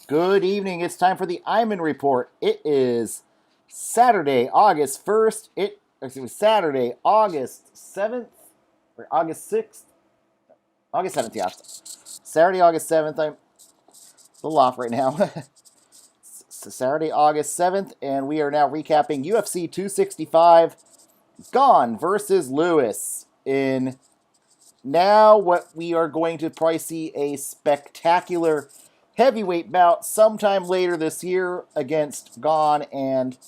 Good evening. It's time for the Iman Report. It is Saturday, August 1st. Saturday, August 7th, or August 6th. August 7th, yeah. Saturday, August 7th. I'm a little off right now. Saturday, August 7th, and we are now recapping UFC 265, Gane versus Lewis, in now what we are going to probably see a spectacular heavyweight bout sometime later this year against Gane and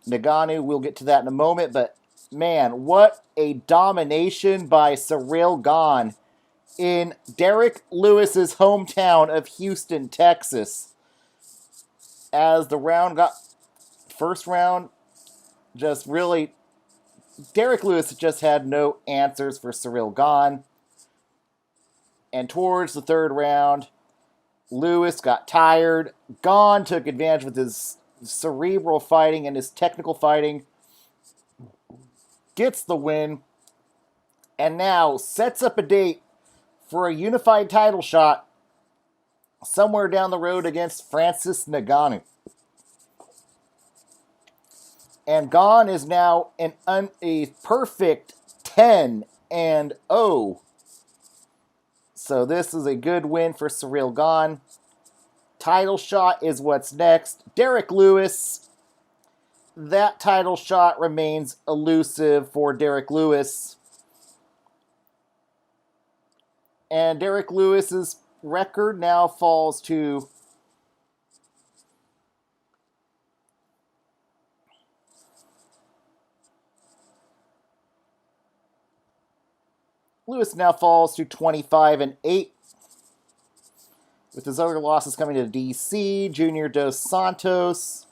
Ngannou. We'll get to that in a moment, but man, what a domination by Ciryl Gane in Derek Lewis's hometown of Houston, Texas. As the first round, just really, Derek Lewis just had no answers for Ciryl Gane. And towards the third round, Lewis got tired. Gane took advantage with his cerebral fighting and his technical fighting. Gets the win. And now sets up a date for a unified title shot somewhere down the road against Francis Ngannou. And Gane is now a perfect 10-0. So this is a good win for Ciryl Gane. Title shot is what's next. Derek Lewis. That title shot remains elusive for Derek Lewis. And Derek Lewis's record now falls to Lewis now falls to 25-8. With his other losses coming to DC, Junior Dos Santos.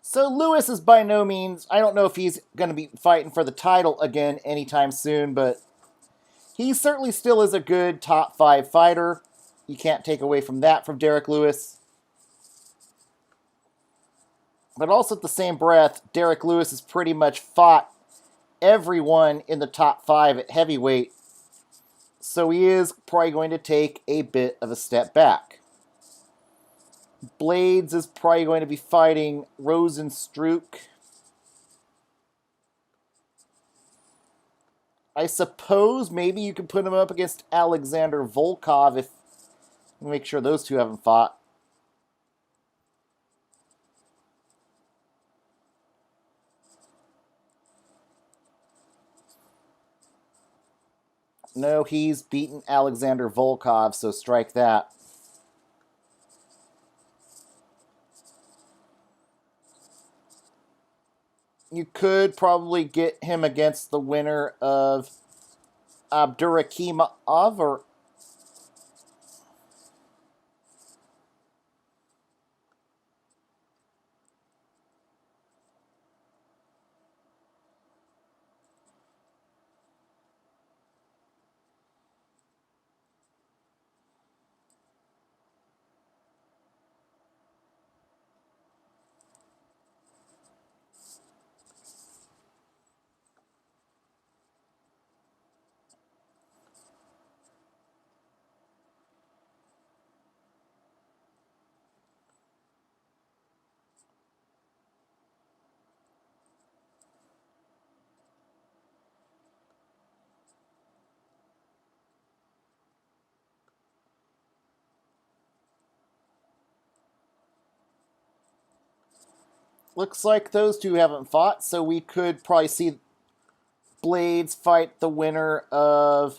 So Lewis is by no means, I don't know if he's going to be fighting for the title again anytime soon, but he certainly still is a good top 5 fighter. You can't take away from that from Derek Lewis. But also at the same breath, Derek Lewis has pretty much fought everyone in the top 5 at heavyweight. So he is probably going to take a bit of a step back. Blades is probably going to be fighting Rosenstruck. I suppose maybe you could put him up against Alexander Volkov if make sure those two haven't fought. No, he's beaten Alexander Volkov, so strike that. You could probably get him against the winner of Abdurakhimov or looks like those two haven't fought, so we could probably see Blades fight the winner of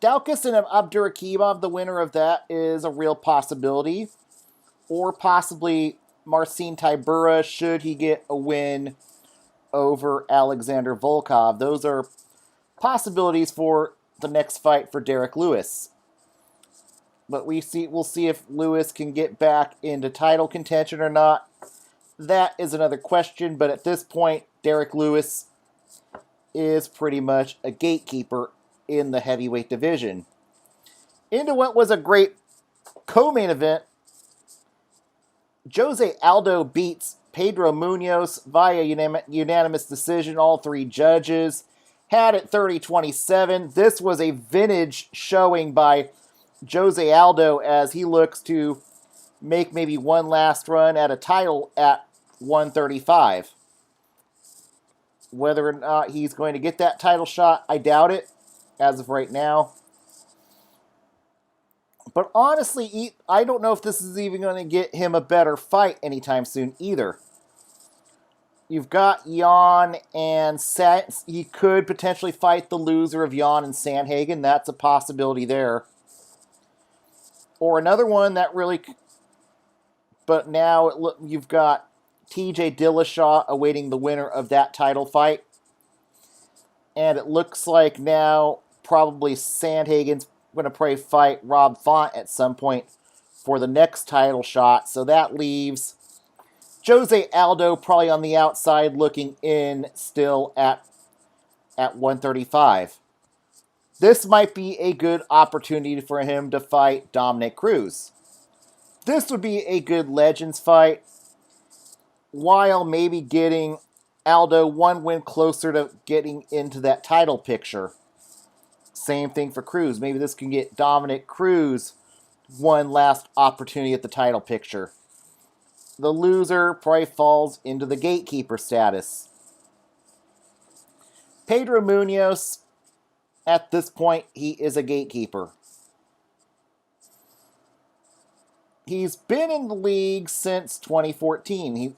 Daukus and Abdurakhimov. The winner of that is a real possibility. Or possibly Marcin Tybura should he get a win over Alexander Volkov. Those are possibilities for the next fight for Derek Lewis. But we'll see if Lewis can get back into title contention or not. That is another question, but at this point, Derek Lewis is pretty much a gatekeeper in the heavyweight division. Into what was a great co-main event, Jose Aldo beats Pedro Munoz via unanimous decision, all three judges. Had it 30-27. This was a vintage showing by Jose Aldo as he looks to make maybe one last run at a title at 135. Whether or not he's going to get that title shot, I doubt it as of right now. But honestly, I don't know if this is even going to get him a better fight anytime soon either. You've got Jan and he could potentially fight the loser of Jan and Sandhagen. That's a possibility there. Or another one that really... But now you've got TJ Dillashaw awaiting the winner of that title fight. And it looks like now probably Sandhagen's going to probably fight Rob Font at some point for the next title shot. So that leaves Jose Aldo probably on the outside looking in still at 135. This might be a good opportunity for him to fight Dominic Cruz. This would be a good Legends fight, while maybe getting Aldo one win closer to getting into that title picture. Same thing for Cruz. Maybe this can get Dominic Cruz one last opportunity at the title picture. The loser probably falls into the gatekeeper status. Pedro Munoz, at this point, he is a gatekeeper. He's been in the league since 2014.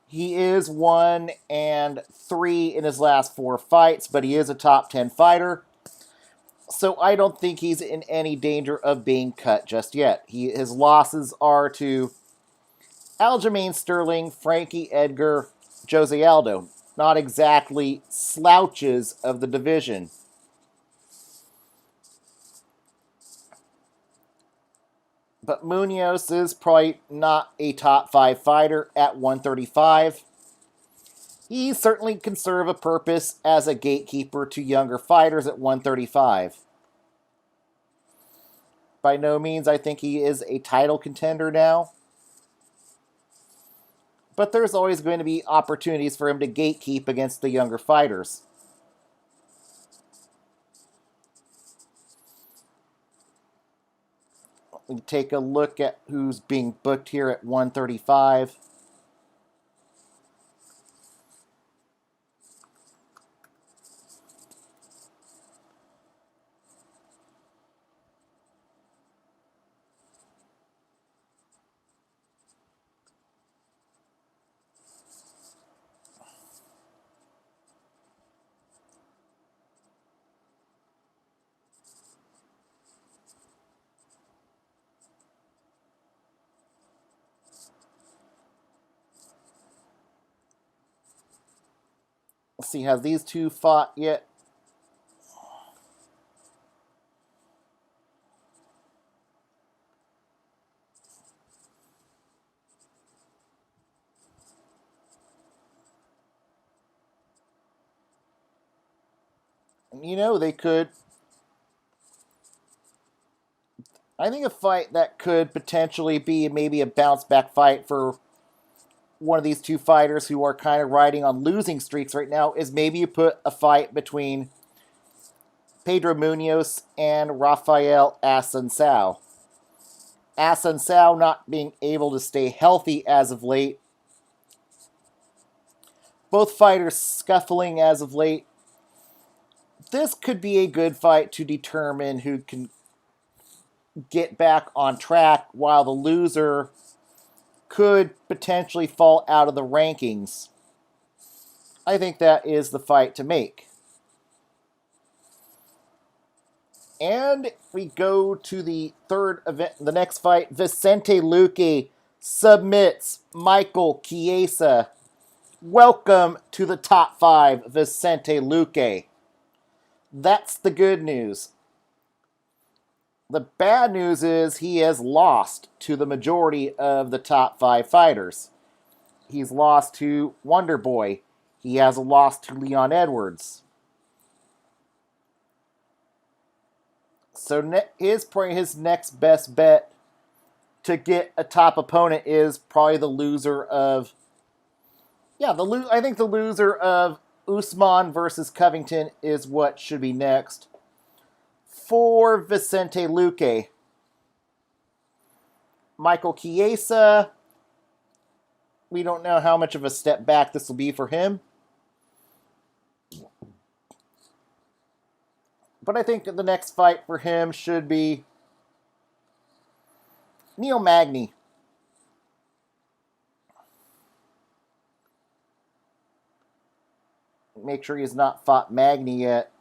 He is 1-3 in his last 4 fights, but he is a top 10 fighter. So I don't think he's in any danger of being cut just yet. His losses are to Aljamain Sterling, Frankie Edgar, Jose Aldo. Not exactly slouches of the division. But Munoz is probably not a top 5 fighter at 135. He certainly can serve a purpose as a gatekeeper to younger fighters at 135. By no means I think he is a title contender now. But there's always going to be opportunities for him to gatekeep against the younger fighters. We take a look at who's being booked here at 135. Let's see, have these two fought yet? You know, they could. I think a fight that could potentially be maybe a bounce back fight for one of these two fighters who are kind of riding on losing streaks right now is maybe you put a fight between Pedro Munoz and Rafael Assunção. Assunção not being able to stay healthy as of late. Both fighters scuffling as of late. This could be a good fight to determine who can get back on track, while the loser could potentially fall out of the rankings. I think that is the fight to make. And we go to the third event, the next fight. Vicente Luque submits Michael Chiesa. Welcome to the top 5, Vicente Luque. That's the good news. The bad news is he has lost to the majority of the top 5 fighters. He's lost to Wonder Boy. He has a loss to Leon Edwards. So probably his next best bet to get a top opponent is probably the loser of... Yeah, I think the loser of Usman versus Covington is what should be next. For Vicente Luque, Michael Chiesa, we don't know how much of a step back this will be for him. But I think the next fight for him should be Neil Magny. Make sure he's not fought Magny yet.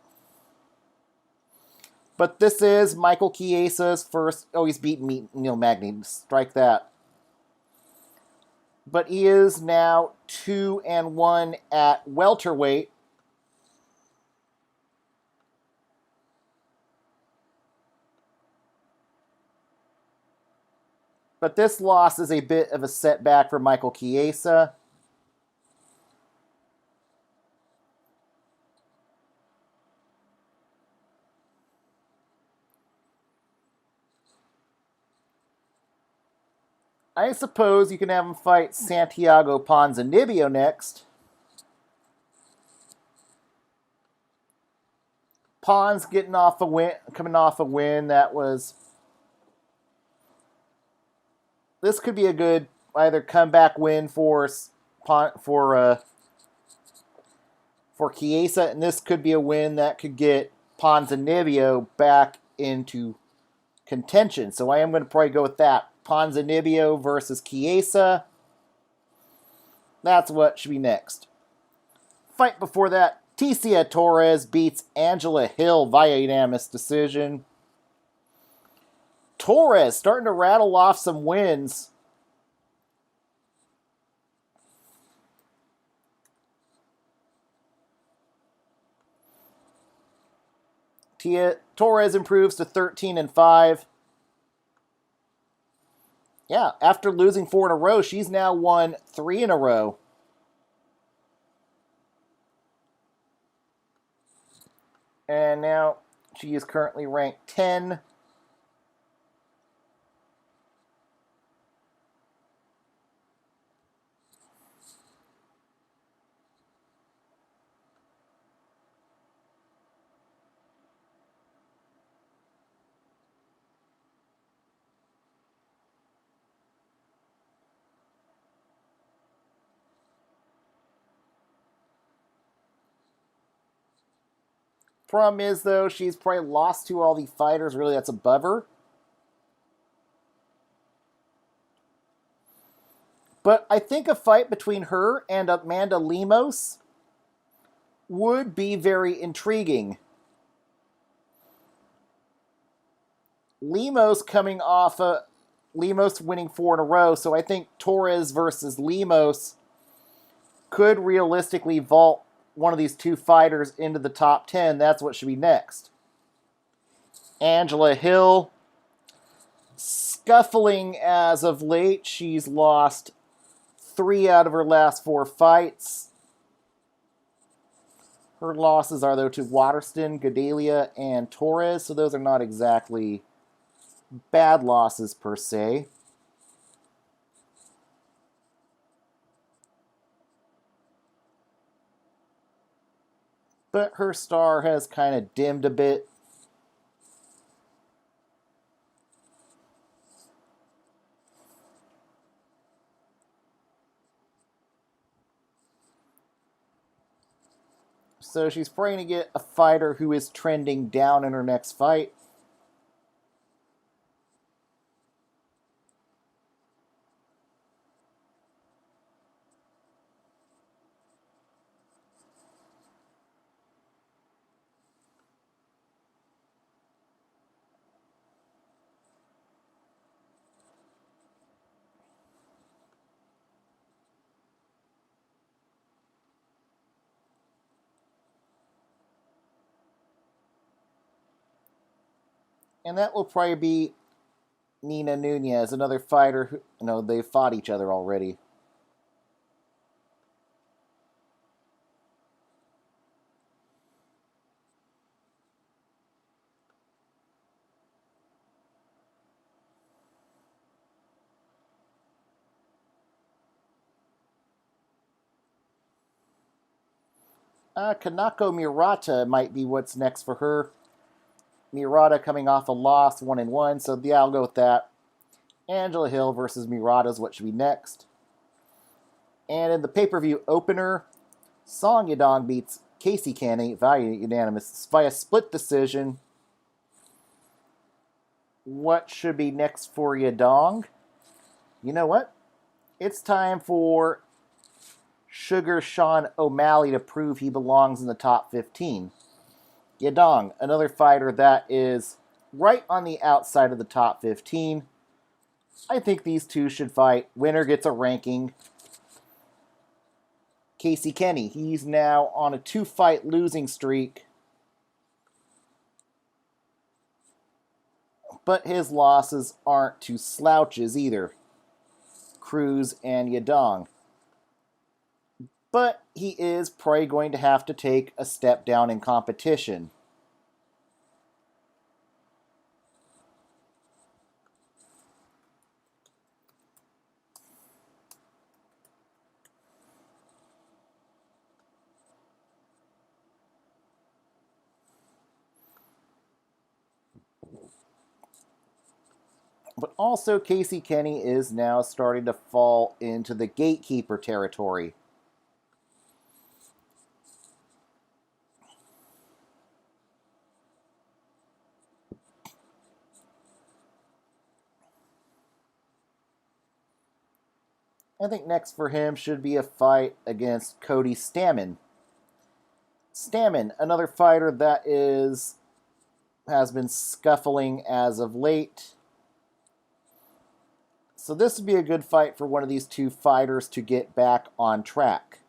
But this is Michael Chiesa's first... Oh, he's beaten Neil Magny. Strike that. But he is now 2-1 at welterweight. But this loss is a bit of a setback for Michael Chiesa. I suppose you can have him fight Santiago Ponzinibbio next. Pon's coming off a win that was... This could be a good either comeback win for Chiesa, and this could be a win that could get Ponzinibbio back into contention. So I am going to probably go with that. Ponzinibbio versus Chiesa. That's what should be next. Fight before that, Tecia Torres beats Angela Hill via unanimous decision. Torres starting to rattle off some wins. Torres improves to 13-5. Yeah, after losing 4 in a row, she's now won 3 in a row. And now she is currently ranked 10. Problem is, though, she's probably lost to all the fighters really that's above her. But I think a fight between her and Amanda Lemos would be very intriguing. Lemos winning 4 in a row, so I think Torres versus Lemos could realistically vault one of these two fighters into the top 10. That's what should be next. Angela Hill, scuffling as of late. She's lost 3 out of her last 4 fights. Her losses are, though, to Waterston, Gadelia, and Torres, so those are not exactly bad losses per se. But her star has kind of dimmed a bit. So she's praying to get a fighter who is trending down in her next fight. And that will probably be Nina Nunez, another fighter who, they've fought each other already. Kanako Murata might be what's next for her. Murata coming off a loss, 1-1, so yeah, I'll go with that. Angela Hill versus Murata is what should be next. And in the pay-per-view opener, Song Yadong beats Casey Kenny via unanimous via split decision. What should be next for Yadong? You know what? It's time for Sugar Sean O'Malley to prove he belongs in the top 15. Yadong, another fighter that is right on the outside of the top 15. I think these two should fight. Winner gets a ranking. Casey Kenny, he's now on a 2-fight losing streak. But his losses aren't to slouches either. Cruz and Yadong. But he is probably going to have to take a step down in competition. But also Casey Kenny is now starting to fall into the gatekeeper territory. I think next for him should be a fight against Cody Stamann. Stamann, another fighter that has been scuffling as of late. So this would be a good fight for one of these two fighters to get back on track.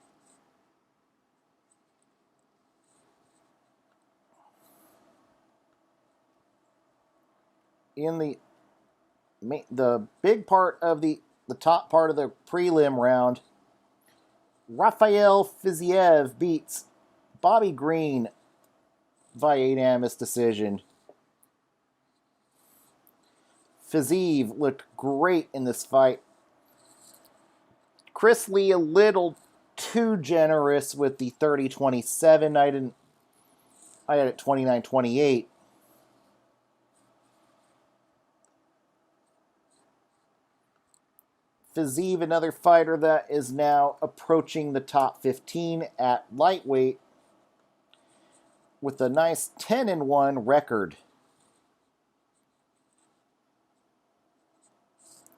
In the big part of the top part of the prelim round, Rafael Fiziev beats Bobby Green via unanimous decision. Fiziev looked great in this fight. Chris Lee a little too generous with the 30-27. I had it 29-28. Fiziev, another fighter that is now approaching the top 15 at lightweight with a nice 10-1 record.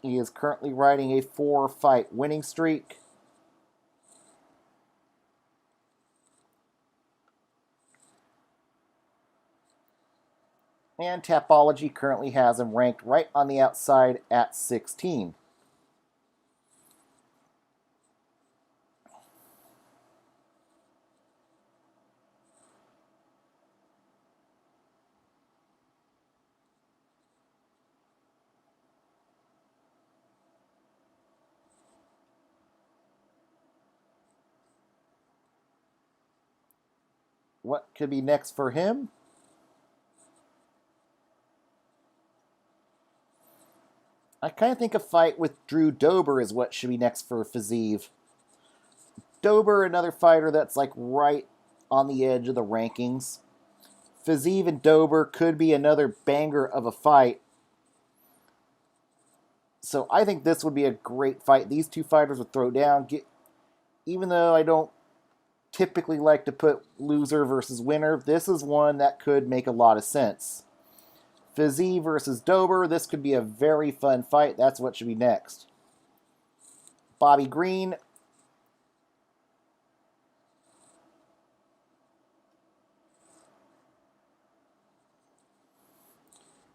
He is currently riding a 4-fight winning streak. And Tapology currently has him ranked right on the outside at 16. What could be next for him? I kind of think a fight with Drew Dober is what should be next for Fiziev. Dober, another fighter that's like right on the edge of the rankings. Fiziev and Dober could be another banger of a fight. So I think this would be a great fight. These two fighters would throw down. Even though I don't typically like to put loser versus winner, this is one that could make a lot of sense. Fiziev versus Dober, this could be a very fun fight. That's what should be next. Bobby Green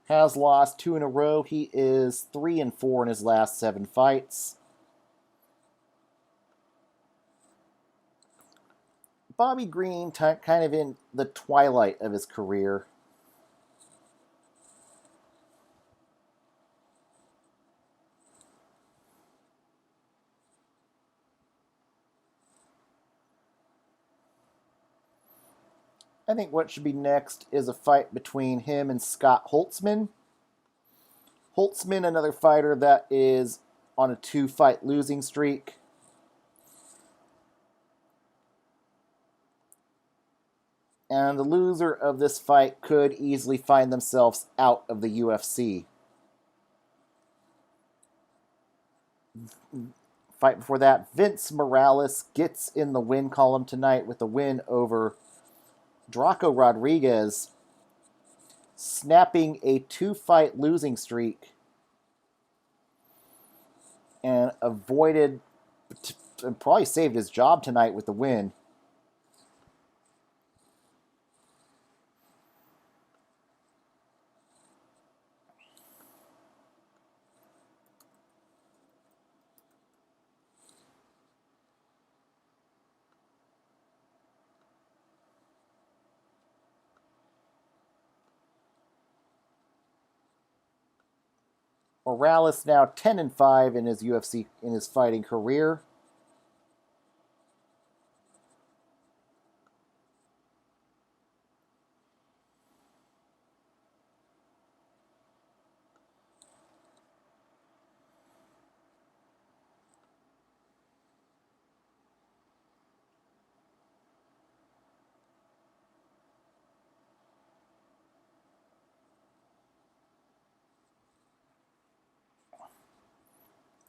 has lost 2 in a row. He is 3-4 in his last 7 fights. Bobby Green kind of in the twilight of his career. I think what should be next is a fight between him and Scott Holtzman. Holtzman, another fighter that is on a 2-fight losing streak. And the loser of this fight could easily find themselves out of the UFC. Fight before that, Vince Morales gets in the win column tonight with a win over Draco Rodriguez, snapping a 2-fight losing streak and avoided and probably saved his job tonight with the win. Morales now 10-5 in his fighting career.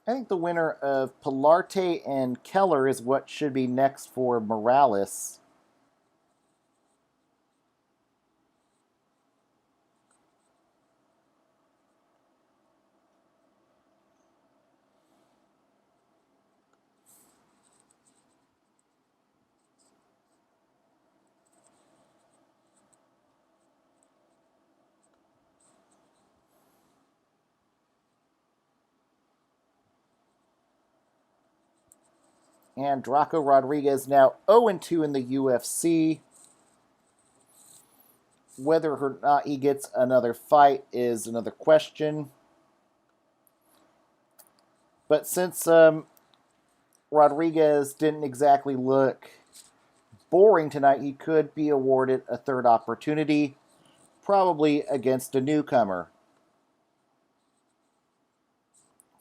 I think the winner of Pilarte and Keller is what should be next for Morales. And Draco Rodriguez now 0-2 in the UFC. Whether or not he gets another fight is another question. But since Rodriguez didn't exactly look boring tonight, he could be awarded a third opportunity, probably against a newcomer.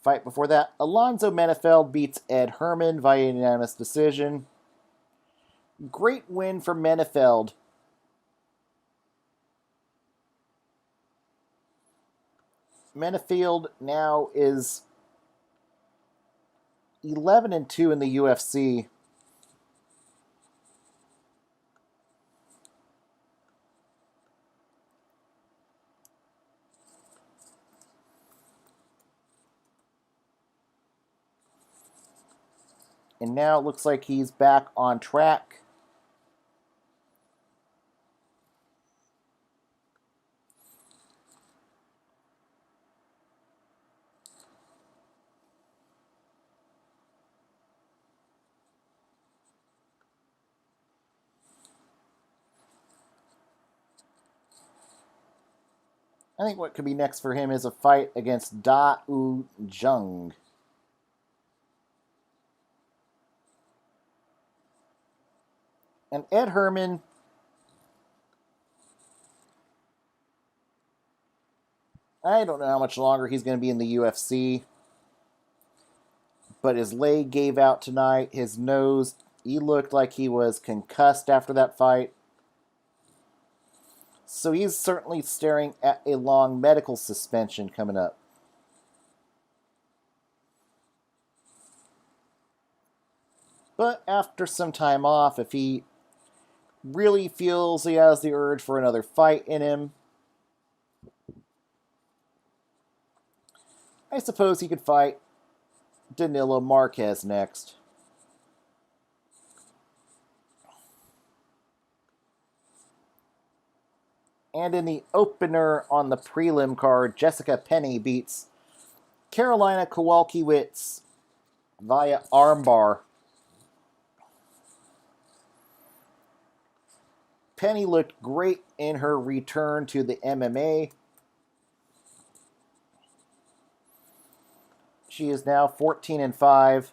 Fight before that, Alonzo Menifeld beats Ed Herman via unanimous decision. Great win for Menifeld. Menifeld now is 11-2 in the UFC. And now it looks like he's back on track. I think what could be next for him is a fight against Da Wu Jung. And Ed Herman, I don't know how much longer he's going to be in the UFC, but his leg gave out tonight, his nose, he looked like he was concussed after that fight. So he's certainly staring at a long medical suspension coming up. But after some time off, if he really feels he has the urge for another fight in him, I suppose he could fight Danilo Marquez next. And in the opener on the prelim card, Jessica Penney beats Carolina Kowalkiewicz via armbar. Penny looked great in her return to the MMA. She is now 14-5.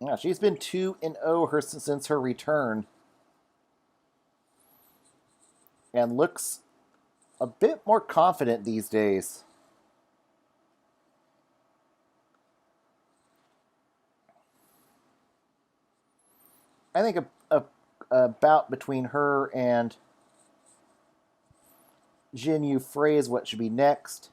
Yeah, she's been 2-0 since her return. And looks a bit more confident these days. I think a bout between her and Jin Yu Frey is what should be next.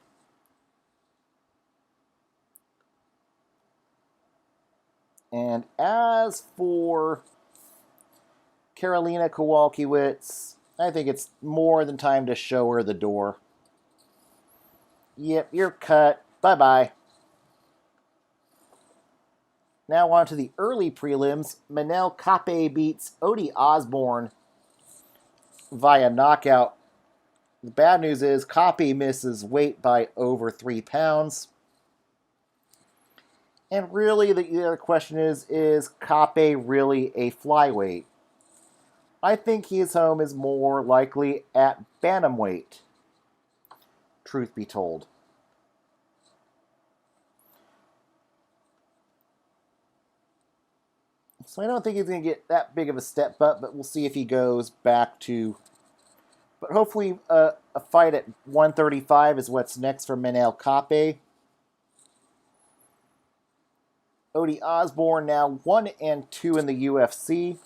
And as for Karolina Kowalkiewicz, I think it's more than time to show her the door. Yep, you're cut. Bye-bye. Now on to the early prelims. Manel Kape beats Odie Osborne via knockout. The bad news is Kape misses weight by over 3 pounds. And really, the other question is Kape really a flyweight? I think his home is more likely at bantamweight, truth be told. So I don't think he's going to get that big of a step up, but we'll see if he goes back to... But hopefully a fight at 135 is what's next for Manel Kape. Odie Osborne now 1-2 in the UFC.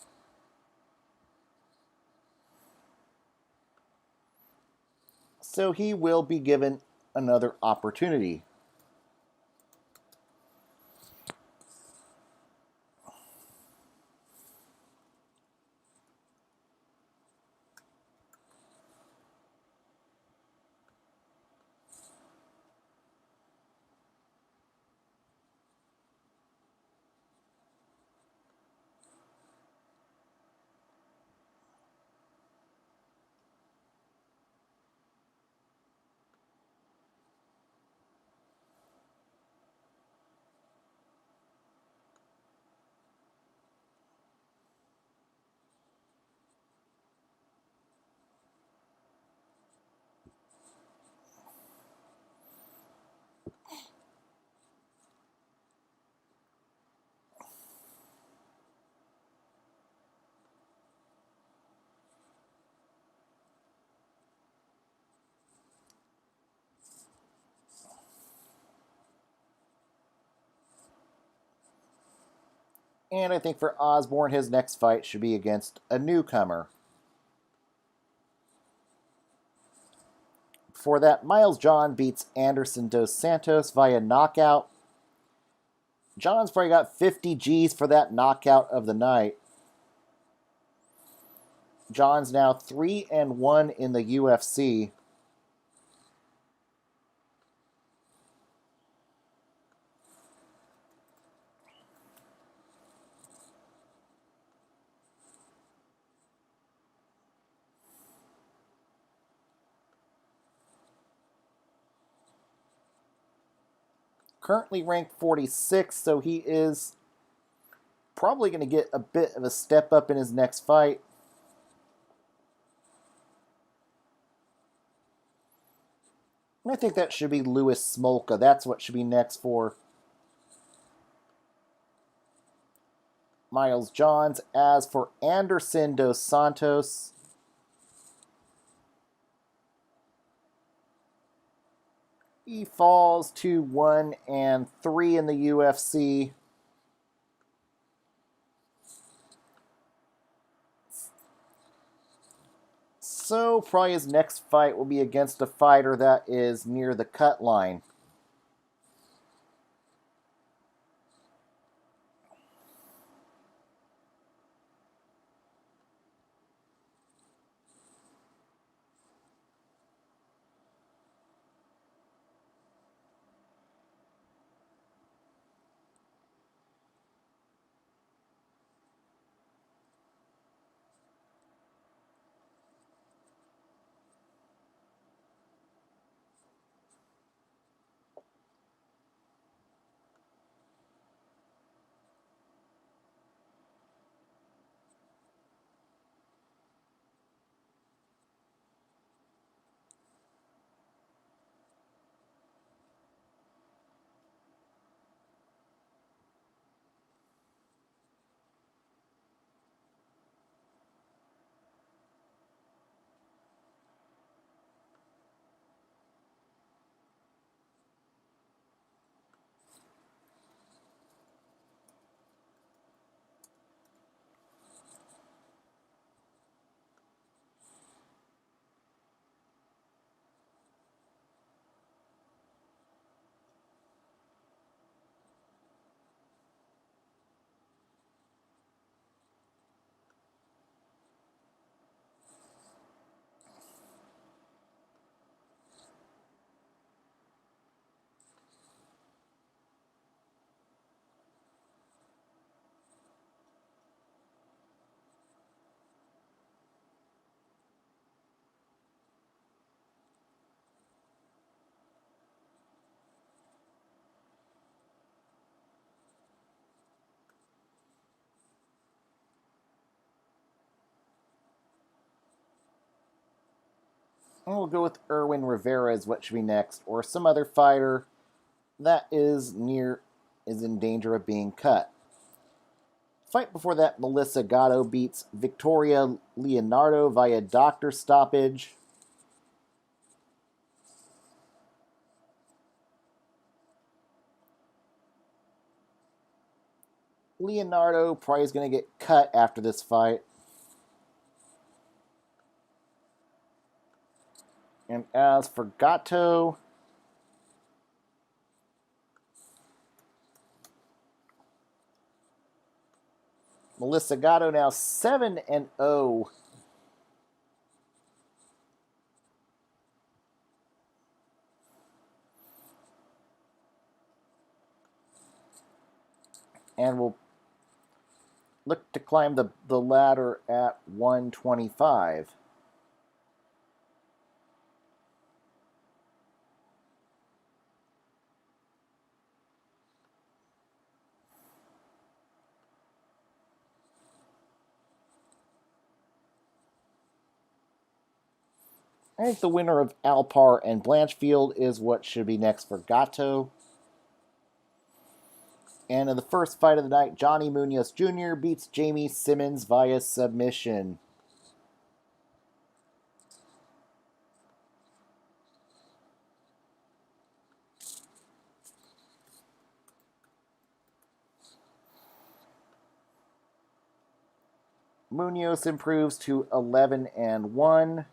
So he will be given another opportunity. And I think for Osborne, his next fight should be against a newcomer. Before that, Miles John beats Anderson Dos Santos via knockout. John's probably got 50 G's for that knockout of the night. John's now 3-1 in the UFC. Currently ranked 46, so he is probably going to get a bit of a step up in his next fight. And I think that should be Louis Smolka. That's what should be next for Miles Johns. As for Anderson Dos Santos, he falls to 1-3 in the UFC. So probably his next fight will be against a fighter that is near the cut line. And we'll go with Erwin Rivera as what should be next, or some other fighter that is in danger of being cut. Fight before that, Melissa Gatto beats Victoria Leonardo via doctor stoppage. Leonardo probably is going to get cut after this fight. And as for Gatto, Melissa Gatto now 7-0. And will look to climb the ladder at 125. I think the winner of Alpar and Blanchfield is what should be next for Gatto. And in the first fight of the night, Johnny Munoz Jr. beats Jamie Simmons via submission. Munoz improves to 11-1.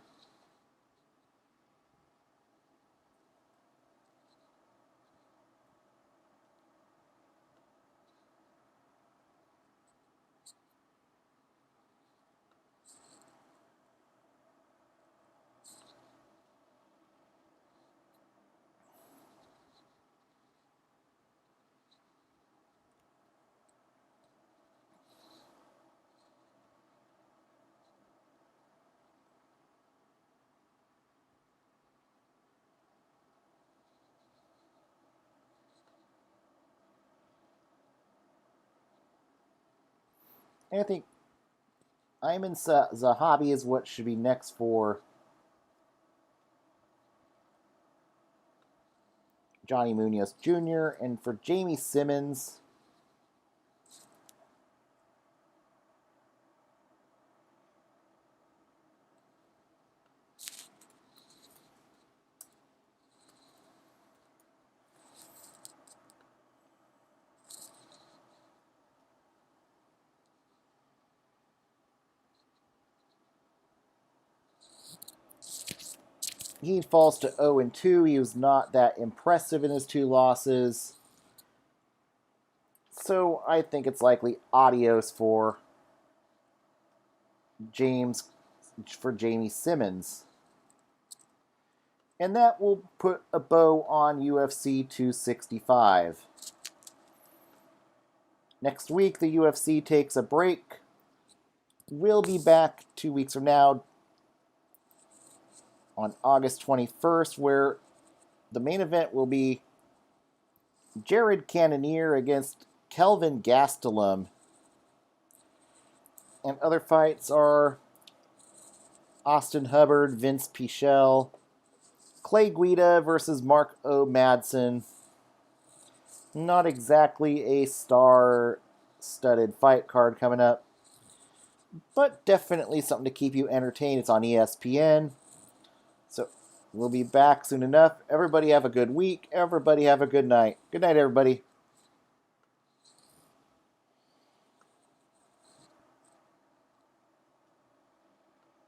I think Ayman Zahabi is what should be next for Johnny Munoz Jr. And for Jamie Simmons, he falls to 0-2. He was not that impressive in his 2 losses. So I think it's likely adios for Jamie Simmons. And that will put a bow on UFC 265. Next week, the UFC takes a break. We'll be back 2 weeks from now on August 21st, where the main event will be Jared Cannonier against Kelvin Gastelum. And other fights are Austin Hubbard, Vince Pichel, Clay Guida versus Mark O. Madsen. Not exactly a star-studded fight card coming up, but definitely something to keep you entertained. It's on ESPN. So we'll be back soon enough. Everybody have a good week. Everybody have a good night. Good night, everybody.